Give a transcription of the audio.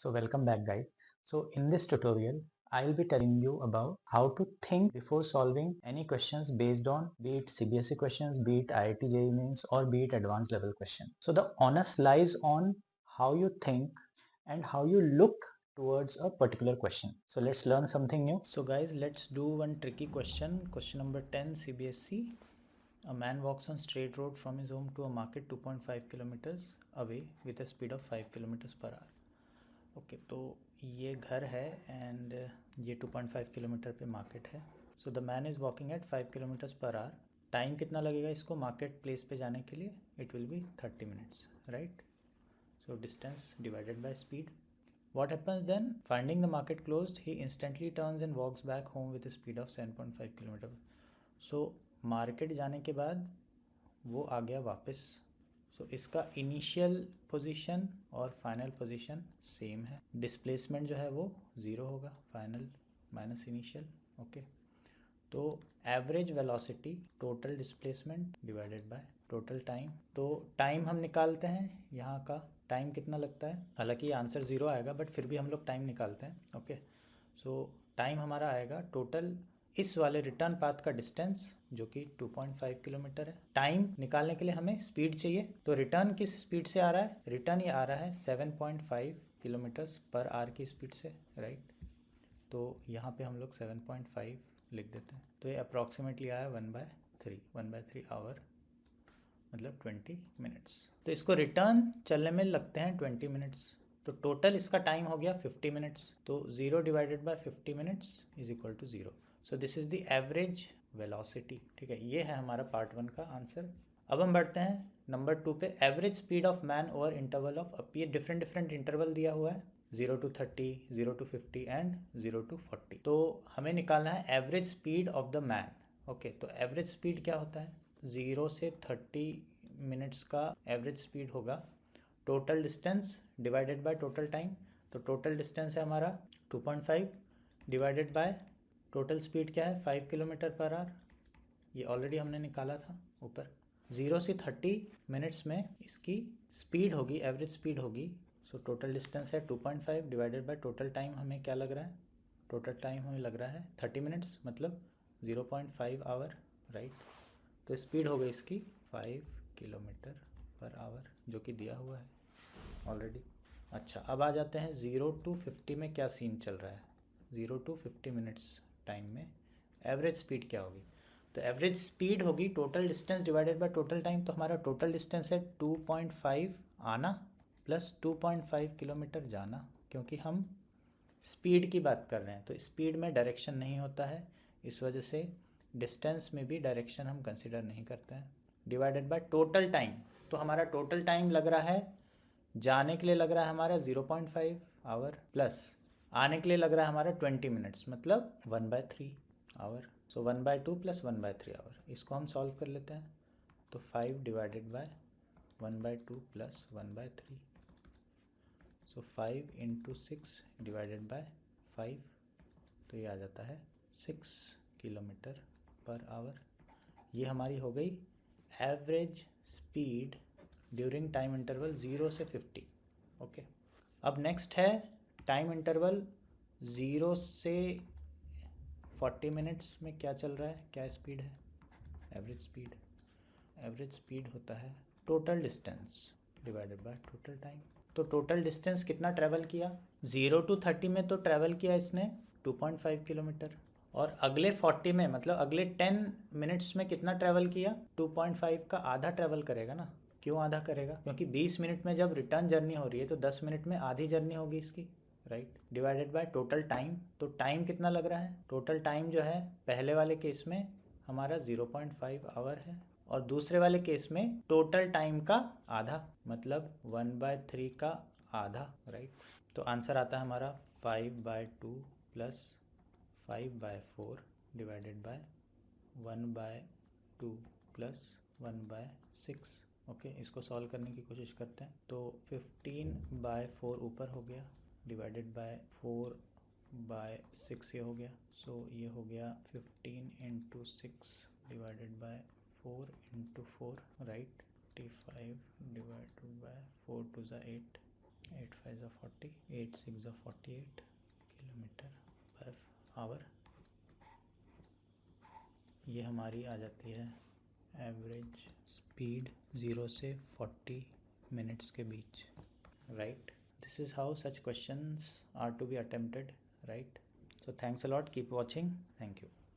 So welcome back guys. So in this tutorial, I'll be telling you about how to think before solving any questions based on be it CBSE questions, be it IIT JEE Mains or be it advanced level question. So the onus lies on how you think and how you look towards a particular question. So let's learn something new. So guys, let's do one tricky question. Question number 10 CBSE. A man walks on straight road from his home to a market 2.5 kilometers away with a speed of 5 kilometers per hour. Okay तो ये घर है and ये 2.5 kilometre पे market है. So the man is walking at 5 kilometres per hour. Time कितना लगेगा इसको मार्केट प्लेस पे जाने के लिए? It will be 30 minutes, right. So distance divided by speed. What happens then? Finding the market closed, he instantly turns and walks back home with a speed of 7.5 kilometre. So market जाने के बाद वो आ गया वापस. सो इसका initial position और final position same है. Displacement जो है वो ज़ीरो होगा, फाइनल माइनस इनिशियल. ओके, तो average velocity total displacement divided by total time. तो टाइम हम निकालते हैं. यहाँ का टाइम कितना लगता है? हालांकि आंसर ज़ीरो आएगा बट फिर भी हम लोग टाइम निकालते हैं. ओके, सो टाइम हमारा आएगा टोटल इस वाले रिटर्न पाथ का डिस्टेंस जो कि 2.5 किलोमीटर है. टाइम निकालने के लिए हमें स्पीड चाहिए, तो रिटर्न किस स्पीड से आ रहा है? रिटर्न ये आ रहा है 7.5 किलोमीटर्स पर आवर की स्पीड से, राइट. तो यहाँ पे हम लोग 7.5 लिख देते हैं. तो ये अप्रॉक्सीमेटली आया 1/3 आवर, मतलब 20 मिनट्स. तो इसको रिटर्न चलने में लगते हैं 20 मिनट्स. तो टोटल इसका टाइम हो गया 50 मिनट्स. तो 0 divided by 50 minutes is equal to 0. So this is the average velocity. ठीक है, ये है हमारा पार्ट 1 का आंसर. अब हम बढ़ते हैं नंबर 2 पे. Average speed of man over interval of, अब ये डिफरेंट डिफरेंट इंटरवल दिया हुआ है, 0 to 30, 0 to 50 एंड 0 to 40. तो हमें निकालना है average speed of the man. Okay, तो एवरेज स्पीड क्या होता है? 0 से 30 मिनट्स का एवरेज स्पीड होगा total distance divided by total time. तो टोटल डिस्टेंस है हमारा 2.5 डिवाइडेड बाय टोटल स्पीड क्या है? 5 किलोमीटर पर आवर. ये ऑलरेडी हमने निकाला था ऊपर. 0 से 30 मिनट्स में इसकी स्पीड होगी, एवरेज स्पीड होगी. सो टोटल डिस्टेंस है 2.5 डिवाइडेड बाय टोटल टाइम. हमें क्या लग रहा है? टोटल टाइम हमें लग रहा है 30 मिनट्स, मतलब 0.5 आवर, राइट. तो स्पीड हो गई इसकी 5 किलोमीटर पर आवर, जो कि दिया हुआ है ऑलरेडी. अच्छा, अब आ जाते हैं 0 to 50 में क्या सीन चल रहा है. 0 to 50 मिनट्स टाइम में एवरेज स्पीड क्या होगी? तो एवरेज स्पीड होगी total distance divided by total time. तो हमारा टोटल डिस्टेंस है 2.5 आना प्लस 2.5 किलोमीटर जाना, क्योंकि हम स्पीड की बात कर रहे हैं. तो स्पीड में डायरेक्शन नहीं होता है, इस वजह से डिस्टेंस में भी डायरेक्शन हम कंसिडर नहीं करते हैं. Divided by total time. तो हमारा टोटल टाइम लग रहा है, जाने के लिए लग रहा है हमारा 0.5 आवर, प्लस आने के लिए लग रहा है हमारा 20 मिनट्स, मतलब 1/3 आवर. So 1/2 plus 1/3 our. इसको हम सॉल्व कर लेते हैं. तो 5 divided by 1/2 plus 1/3. So 5 into 6 divided by 5. तो ये आ जाता है 6 किलोमीटर पर आवर. ये हमारी हो गई average speed during time interval 0 से 50. ओके, अब नेक्स्ट है टाइम इंटरवल 0 से 40 मिनट्स में क्या चल रहा है, क्या स्पीड है? Average speed. एवरेज स्पीड होता है total distance divided by total time. तो टोटल डिस्टेंस कितना ट्रैवल किया? 0 to 30 में तो ट्रैवल किया इसने 2.5 किलोमीटर, और अगले 40 में मतलब अगले 10 मिनट्स में कितना ट्रैवल किया? 2.5 का आधा ट्रैवल करेगा ना. क्यों आधा करेगा? क्योंकि 20 मिनट में जब रिटर्न जर्नी हो रही है तो 10 मिनट में आधी जर्नी होगी इसकी, right. Divided by total time. तो टाइम कितना लग रहा है? टोटल टाइम जो है पहले वाले केस में हमारा 0.5 आवर है, और दूसरे वाले केस में टोटल टाइम का आधा, मतलब 1/3 का आधा, राइट. तो आंसर आता है हमारा 5/2 plus 5/4 divided by 1/2 plus 1/6. Okay, इसको सॉल्व करने की कोशिश करते हैं. तो 15/4 ऊपर हो गया डिवाइडेड बाय 4/6 ये हो गया. सो ये हो गया 15 into 6 divided by 4 into 4, right. 55 divided by 4 to the 8. 8 5 40, 8 6 48 kilometre per hour. ये हमारी आ जाती है एवरेज स्पीड 0 से 40 मिनट्स के बीच, right. This is how such questions are to be attempted, right. So thanks a lot, keep watching, thank you.